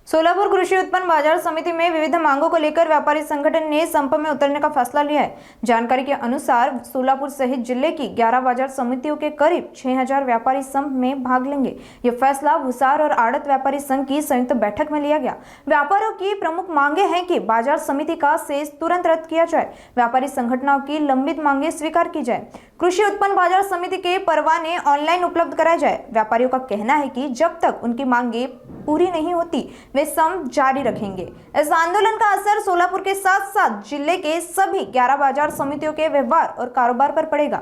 सोलापुर कृषि उत्पन्न बाजार समिति में विविध मांगों को लेकर व्यापारी संगठन ने संप में उतरने का फैसला लिया है। जानकारी के अनुसार सोलापुर सहित जिले की 11 बाजार समितियों के करीब 6000 व्यापारी संप में भाग लेंगे। यह फैसला भूसार और आड़त व्यापारी संघ की संयुक्त बैठक में लिया गया। व्यापारियों की प्रमुख मांगे हैं कि बाजार समिति का शेष तुरंत रद्द किया जाए, व्यापारी संगठनों की लंबित मांगे स्वीकार की जाए, कृषि उत्पन्न बाजार समिति के परवाने ऑनलाइन उपलब्ध कराए जाए। व्यापारियों का कहना है कि जब तक उनकी मांगे पूरी नहीं होती वे संप जारी रखेंगे। इस आंदोलन का असर सोलापुर के साथ साथ जिले के सभी 11 बाजार समितियों के व्यवहार और कारोबार पर पड़ेगा।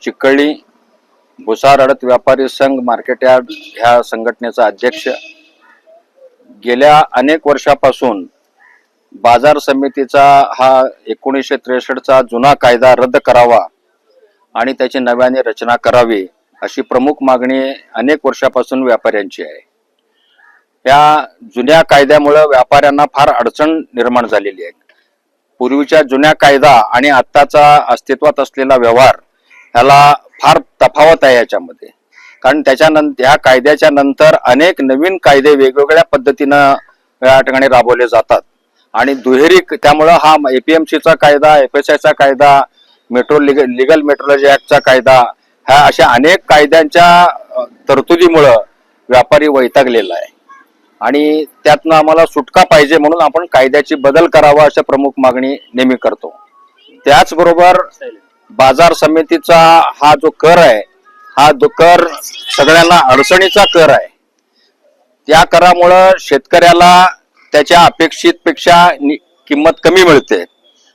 चिकळी भुसार आडत व्यापारी संघ मार्केट यार्ड ह्या संघटनेचा अध्यक्ष गेल्या अनेक वर्षापासून बाजार समितीचा हा 1963 चा जुना कायदा रद्द करावा आणि त्याची नव्याने रचना करावी अशी प्रमुख मागणी अनेक वर्षापासून व्यापाऱ्यांची आहे। या जुन्या कायद्यामुळे व्यापाऱ्यांना फार अडचण निर्माण झालेली आहे। पूर्वीच्या जुन्या कायदा आणि आत्ताचा अस्तित्वात असलेला व्यवहार ह्याला फार तफावत आहे याच्यामध्ये, कारण त्याच्यानंतर या कायद्याच्या नंतर अनेक नवीन कायदे वेगवेगळ्या पद्धतीनं या ठिकाणी राबवले जातात आणि दुहेरी त्यामुळे हा एपीएमसीचा कायदा, एफएसआयचा कायदा, लीगल मेट्रोलॉजी ऍक्टचा कायदा, ह्या अशा अनेक कायद्यांच्या तरतुदीमुळे व्यापारी वैतागलेला आहे आणि त्यातनं आम्हाला सुटका पाहिजे म्हणून आपण कायद्याची बदल करावा अशा प्रमुख मागणी नेहमी करतो। त्याचबरोबर बाजार समितीचा हा जो कर आहे, हा जो कर सगळ्यांना अडचणीचा कर आहे। त्या करामुळे शेतकऱ्याला त्याच्या अपेक्षित पेक्षा किंमत कमी मिळते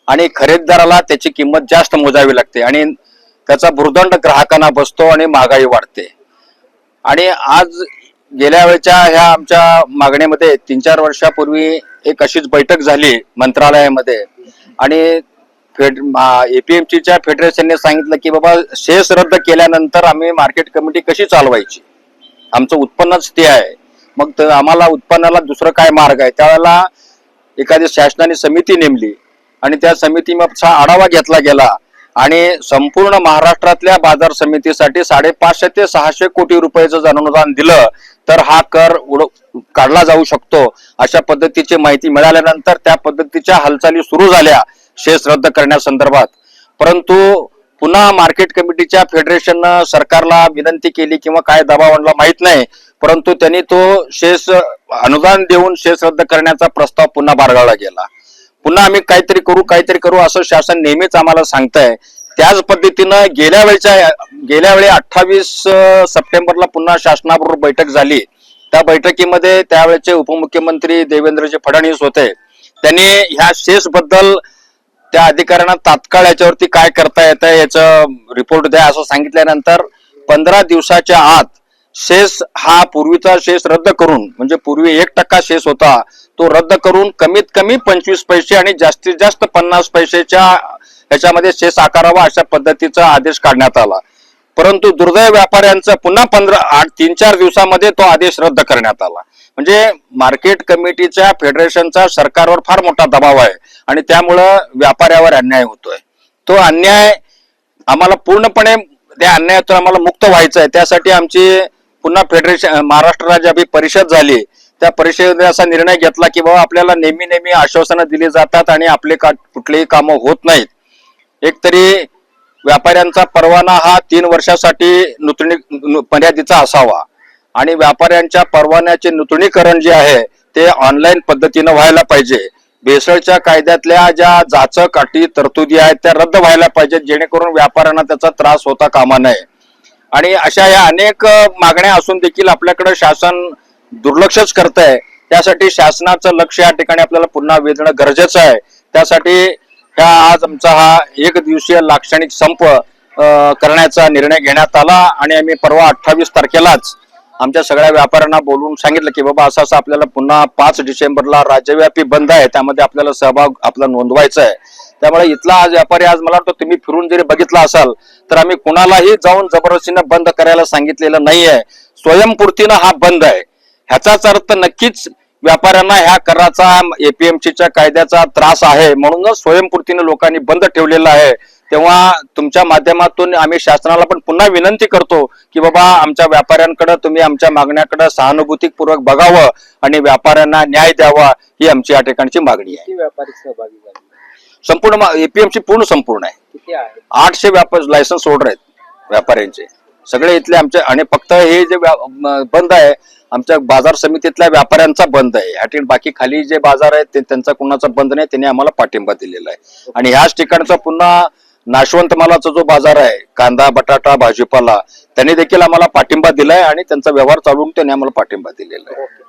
आणि खरेदीदाराला त्याची किंमत जास्त मोजावी लागते आणि त्याचा भुर्दंड ग्राहकांना बसतो आणि महागाई वाढते। आणि आज गेल्या वेळच्या ह्या आमच्या मागणीमध्ये 3-4 वर्षापूर्वी एक अशीच बैठक झाली मंत्रालयामध्ये आणि एपीएमसीच्या फेडरेशनने सांगितलं की बाबा शेष रद्द केल्यानंतर आम्ही मार्केट कमिटी कशी चालवायची, आमचं उत्पन्नच ते आहे, मग आम्हाला उत्पन्नाला दुसरं काय मार्ग आहे। त्यावेळेला एखादी शासनाने समिती नेमली आणि त्या समितीचा आढावा घेतला गेला आणि संपूर्ण महाराष्ट्रातल्या बाजार समितीसाठी 550 ते 600 कोटी रुपयाचं अनुदान दिलं तर हा कर काढला जाऊ शकतो अशा पद्धतीची माहिती मिळाल्यानंतर त्या पद्धतीच्या हालचाली सुरू झाल्या शेष रद्द करण्यासंदर्भात। परंतु पुन्हा मार्केट कमिटीच्या फेडरेशननं सरकारला विनंती केली किंवा काय दबाव आणला माहित नाही, परंतु त्यांनी तो शेष अनुदान देऊन शेष रद्द करण्याचा प्रस्ताव पुन्हा बारगावला गेला। पुन्हा आम्ही काहीतरी करू असं शासन नेहमीच आम्हाला सांगतंय। त्याच पद्धतीनं गेल्या वेळी 28 सप्टेंबरला पुन्हा शासनाबरोबर बैठक झाली। त्या बैठकीमध्ये त्यावेळेचे उपमुख्यमंत्री देवेंद्रजी फडणवीस होते। त्यांनी ह्या शेष बद्दल त्या अधिकाऱ्यांना तात्काळ याच्यावरती काय करता येतं याचं रिपोर्ट द्या असं सांगितल्यानंतर 15 दिवसाच्या आत शेष हा पूर्वीचा शेष रद्द करून, म्हणजे पूर्वी 1% शेष होता तो रद्द करून कमीत कमी 25 पैसे आणि जास्तीत जास्त 50 पैशाच्या ह्याच्यामध्ये शेष आकारावा अशा पद्धतीचा आदेश काढण्यात आला। परंतु दुर्दैव व्यापाऱ्यांचा पुन्हा 3-4 दिवसामध्ये तो आदेश रद्द करण्यात आला। म्हणजे मार्केट कमिटीच्या फेडरेशनचा सरकारवर फार मोठा दबाव आहे आणि त्यामुळं व्यापाऱ्यावर अन्याय होतोय। तो अन्याय आम्हाला पूर्णपणे त्या अन्यायातून आम्हाला मुक्त व्हायचं आहे। त्यासाठी आमची पुन्हा फेडरेशन महाराष्ट्र राज्य परिषद झाली। त्या परिषदेने असा निर्णय घेतला की बाबा आपल्याला नेहमी आश्वासनं दिली जातात आणि आपले कुठलेही कामं होत नाहीत। एकतरी व्यापाऱ्यांचा परवाना हा 3 वर्षासाठी मर्यादेचा असावा आणि व्यापाऱ्यांच्या परवान्याचे नूतनीकरण जे आहे ते ऑनलाईन पद्धतीनं व्हायला पाहिजे। भेसळच्या कायद्यातल्या ज्या जाचक अटी तरतुदी आहेत त्या रद्द व्हायला पाहिजेत, जेणेकरून व्यापाऱ्यांना त्याचा त्रास होता कामा नये। आणि अशा या अनेक मागण्या असून देखील आपल्याकडे शासन दुर्लक्षच करतंय। त्यासाठी शासनाचं लक्ष या ठिकाणी आपल्याला पुन्हा वेधणं गरजेचं आहे। त्यासाठी आज आमचा हा 1 दिवसीय लाक्षणिक संप करण्याचा निर्णय घेण्यात आला आणि आम्ही परवा 28 तारखेलाच आमच्या सगळ्या व्यापाऱ्यांना बोलवून सांगितलं की बाबा असं आपल्याला पुन्हा 5 डिसेंबरला राज्यव्यापी बंद आहे, त्यामध्ये आपल्याला सहभाग आपला नोंदवायचा आहे। त्यामुळे इथला आज व्यापारी, आज मला वाटतं तुम्ही फिरून जरी बघितला असाल तर आम्ही कुणालाही जाऊन जबरदस्तीनं बंद करायला सांगितलेलं नाहीये, स्वयंपूर्तीनं हा बंद आहे। ह्याचाच अर्थ नक्कीच व्यापाऱ्यांना ह्या कराचा एपीएमसीच्या कायद्याचा त्रास आहे म्हणूनच स्वयंपूर्तीने लोकांनी बंद ठेवलेला आहे। तेव्हा तुमच्या माध्यमातून आम्ही शासनाला पण पुन्हा विनंती करतो की बाबा आमच्या व्यापाऱ्यांकडे तुम्ही आमच्या मागण्याकडे सहानुभूतीपूर्वक बघावं आणि व्यापाऱ्यांना न्याय द्यावा ही आमची या ठिकाणची मागणी आहे. किती व्यापारी सहभागी झाले? संपूर्ण एपीएमसी संपूर्ण आहे. किती आहे? 800 लायसन्स होल्डर आहेत व्यापाऱ्यांचे सगळे इथले आमचे. आणि फक्त हे जे बंद आहे आमच्या बाजार समितीतल्या व्यापाऱ्यांचा बंद आहे. या ठिकाणी बाकी खाली जे बाजार आहेत त्यांचा कुणाचा बंद नाही. त्यांनी आम्हाला पाठिंबा दिलेला आहे. आणि ह्याच ठिकाणचा पुन्हा नाशवंत मालाचा जो बाजार आहे कांदा बटाटा भाजीपाला त्यांनी देखील आम्हाला पाठिंबा दिलाय आणि त्यांचा व्यवहार चालवून त्यांनी आम्हाला पाठिंबा दिलेला आहे. ओके.